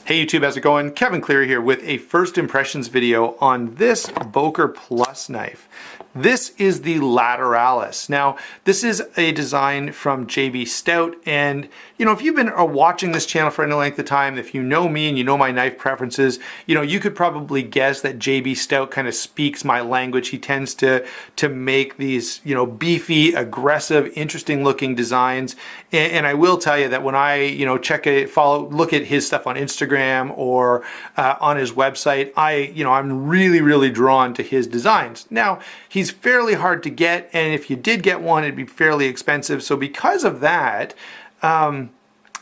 Hey YouTube, how's it going? Kevin Cleary here with a first impressions video on this Boker Plus knife. This is the Lateralus. Now, this is a design from JB Stout, and if you've been watching this channel for any length of time, if you know me and you know my knife preferences, you could probably guess that JB Stout kind of speaks my language. He tends to make these, beefy, aggressive, interesting looking designs. And I will tell you that when I, look at his stuff on Instagram or on his website, I'm really drawn to his designs. Now, he's fairly hard to get, and if you did get one, it'd be fairly expensive. So because of that,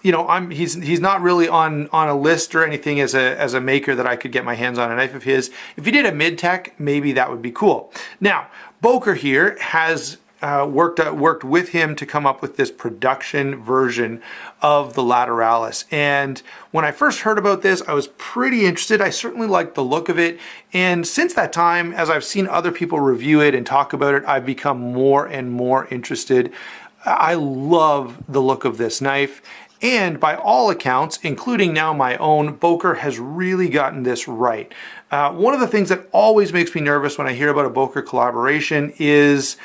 he's not really on a list or anything as a maker that I could get my hands on a knife of his. If you did a mid-tech, maybe that would be cool. Now, Boker here has worked with him to come up with this production version of the Lateralus. And when I first heard about this, I was pretty interested. I certainly liked the look of it. And since that time, as I've seen other people review it and talk about it, I've become more and more interested. I love the look of this knife. And by all accounts, including now my own, Boker has really gotten this right. One of the things that always makes me nervous when I hear about a Boker collaboration is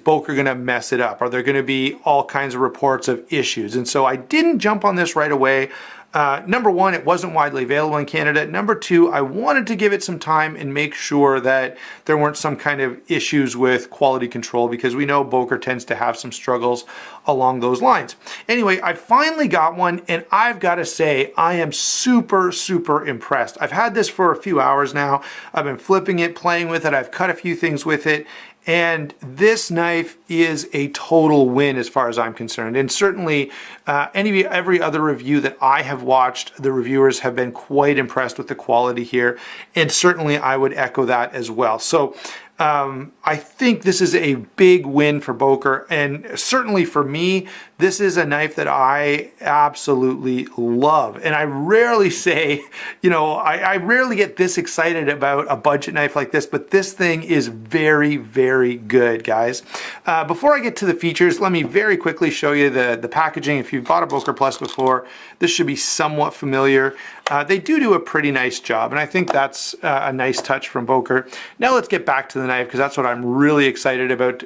Boker going to mess it up? Are there going to be all kinds of reports of issues? And so I didn't jump on this right away. Number one, it wasn't widely available in Canada. Number two, I wanted to give it some time and make sure that there weren't some kind of issues with quality control, because we know Boker tends to have some struggles along those lines. Anyway, I finally got one, and I've got to say, I am super impressed. I've had this for a few hours now. I've been flipping it, playing with it. I've cut a few things with it. And this knife is a total win as far as I'm concerned. And certainly every other review that I have watched, the reviewers have been quite impressed with the quality here. And certainly I would echo that as well. So I think this is a big win for Boker, and certainly for me, this is a knife that I absolutely love. And I rarely say, I rarely get this excited about a budget knife like this, but this thing is very good, guys. Before I get to the features, let me very quickly show you the packaging. If you've bought a Boker Plus before, this should be somewhat familiar. They do a pretty nice job, and I think that's a nice touch from Boker. Now let's get back to the knife, because that's what I'm really excited about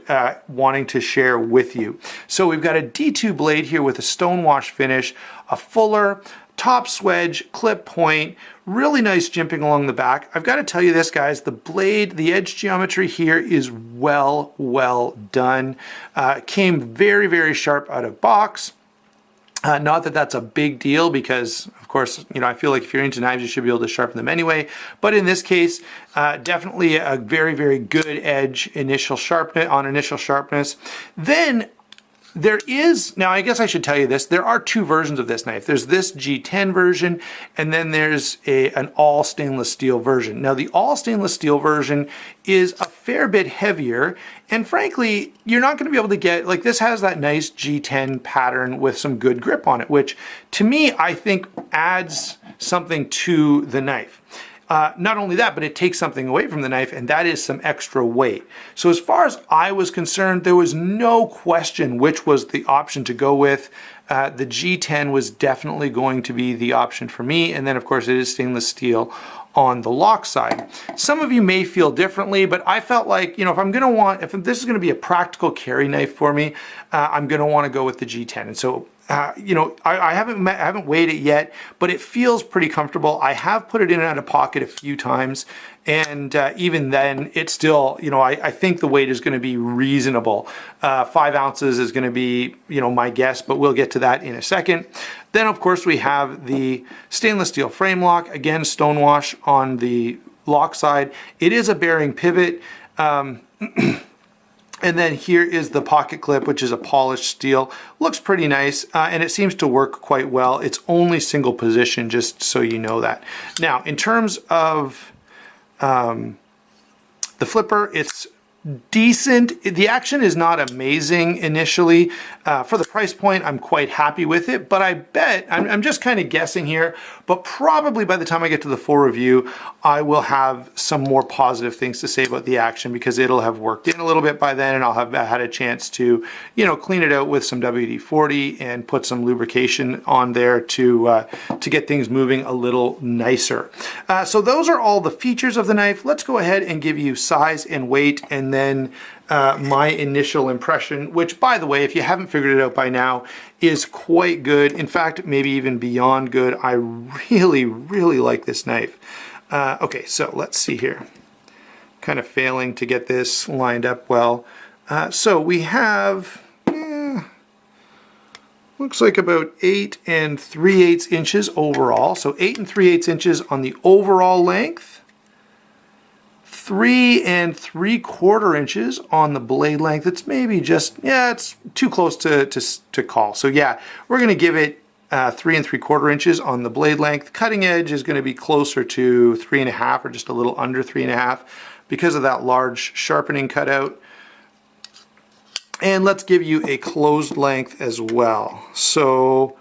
wanting to share with you. So we've got a D2 blade here with a stonewash finish, a fuller, top swedge, clip point, really nice jimping along the back. I've got to tell you this, guys, the blade, the edge geometry here is well done. Came very sharp out of box. Not that that's a big deal, because of course, I feel like if you're into knives, you should be able to sharpen them anyway. But in this case, definitely a very good edge initial sharpness. Then there is, now I guess I should tell you this, there are two versions of this knife. There's this G10 version, and then there's an all stainless steel version. Now the all stainless steel version is a fair bit heavier, and frankly, you're not going to be able to get, like, this has that nice G10 pattern with some good grip on it, which to me, I think adds something to the knife. Not only that, but it takes something away from the knife, and that is some extra weight. So as far as I was concerned, there was no question which was the option to go with. The G10 was definitely going to be the option for me, and then of course it is stainless steel on the lock side. Some of you may feel differently, but I felt like, if this is going to be a practical carry knife for me, I'm going to want to go with the G10. And so I haven't weighed it yet, but it feels pretty comfortable. I have put it in and out of pocket a few times, and even then, it's still, I think the weight is going to be reasonable. 5 ounces is going to be, my guess, but we'll get to that in a second. Then, of course, we have the stainless steel frame lock, again, stonewash on the lock side. It is a bearing pivot. And then here is the pocket clip, which is a polished steel. Looks pretty nice, and it seems to work quite well. It's only single position, just so you know that. Now, in terms of the flipper, it's decent. The action is not amazing initially. For the price point, I'm quite happy with it, but I bet, I'm just kind of guessing here, but probably by the time I get to the full review, I will have some more positive things to say about the action because it'll have worked in a little bit by then and I'll have had a chance to, you know, clean it out with some WD-40 and put some lubrication on there to get things moving a little nicer. So those are all the features of the knife. Let's go ahead and give you size and weight and then my initial impression, which by the way, if you haven't figured it out by now, is quite good. In fact, maybe even beyond good. I really, really like this knife. Okay, so let's see here. Kind of failing to get this lined up well. So we have, looks like about 8 3/8 inches overall. So 8 3/8 inches on the overall length. 3 3/4 inches on the blade length. It's maybe just, yeah, it's too close to call. So yeah, we're gonna give it 3 3/4 inches on the blade length. Cutting edge is gonna be closer to 3.5 or just a little under 3.5 because of that large sharpening cutout. And let's give you a closed length as well. So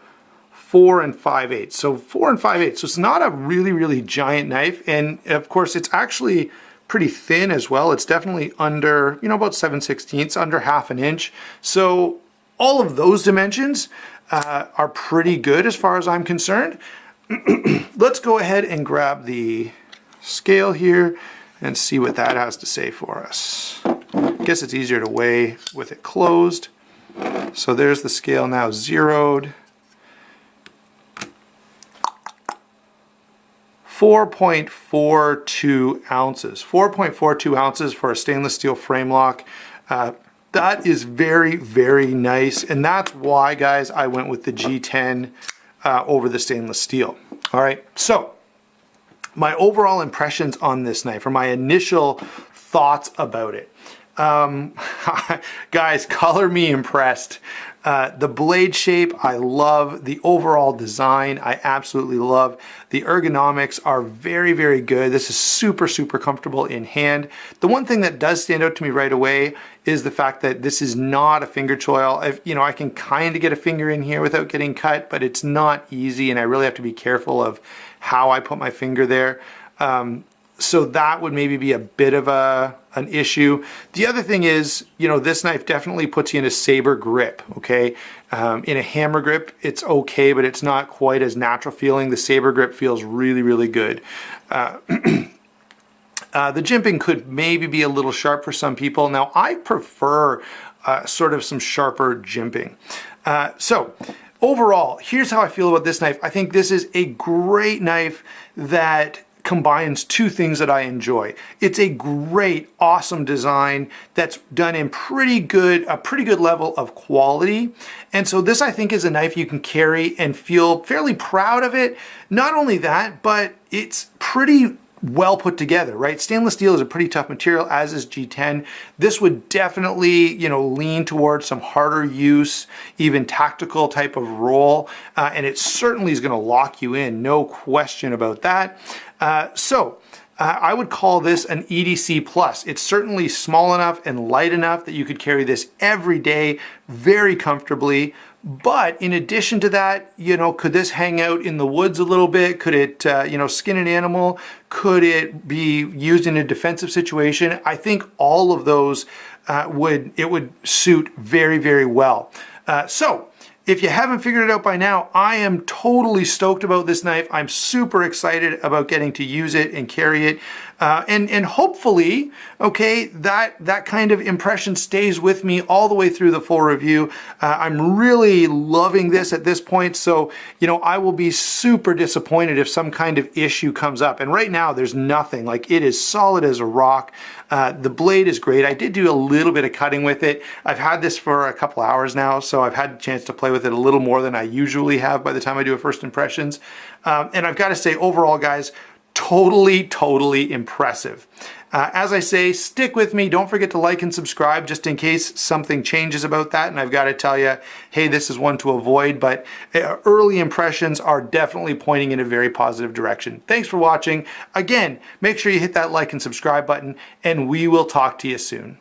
4 5/8. So 4 5/8. So it's not a really, really giant knife. And of course, it's actually pretty thin as well. It's definitely under, you know, about 7/16, under half an inch. So all of those dimensions are pretty good as far as I'm concerned. Let's go ahead and grab the scale here and see what that has to say for us. I guess it's easier to weigh with it closed. So there's the scale now zeroed. 4.42 ounces. 4.42 ounces for a stainless steel frame lock. That is very, very nice. And that's why, guys, I went with the G10 over the stainless steel. All right, so my overall impressions on this knife, or my initial thoughts about it. Guys, color me impressed. The blade shape, I love. The overall design, I absolutely love. The ergonomics are very, very good. This is super, super comfortable in hand. The one thing that does stand out to me right away is the fact that this is not a finger choil. You know, I can kind of get a finger in here without getting cut, but it's not easy, and I really have to be careful of how I put my finger there. So that would maybe be a bit of an issue. The other thing is, you know, this knife definitely puts you in a saber grip, okay? In a hammer grip, it's okay, but it's not quite as natural feeling. The saber grip feels really, really good. The jimping could maybe be a little sharp for some people. Now, I prefer sort of some sharper jimping. So overall, here's how I feel about this knife. I think this is a great knife that combines two things that I enjoy. It's a great, awesome design that's done in a pretty good level of quality. And so this, I think, is a knife you can carry and feel fairly proud of it. Not only that, but it's pretty well put together, right? Stainless steel is a pretty tough material, as is G10. This would definitely, you know, lean towards some harder use, even tactical type of roll, and it certainly is going to lock you in, no question about that. I would call this an EDC plus. It's certainly small enough and light enough that you could carry this every day very comfortably. But in addition to that, you know, could this hang out in the woods a little bit? Could it, you know, skin an animal? Could it be used in a defensive situation? I think all of those would suit very, very well. So if you haven't figured it out by now, I am totally stoked about this knife. I'm super excited about getting to use it and carry it. And hopefully, okay, that kind of impression stays with me all the way through the full review. I'm really loving this at this point, so, you know, I will be super disappointed if some kind of issue comes up. And right now, there's nothing. Like, it is solid as a rock. The blade is great. I did do a little bit of cutting with it. I've had this for a couple hours now, so I've had a chance to play with it a little more than I usually have by the time I do a first impressions. And I've got to say, overall, guys, totally impressive. As I say, stick with me. Don't forget to like and subscribe just in case something changes about that. And I've got to tell you, hey, this is one to avoid, but early impressions are definitely pointing in a very positive direction. Thanks for watching. Again, make sure you hit that like and subscribe button, and we will talk to you soon.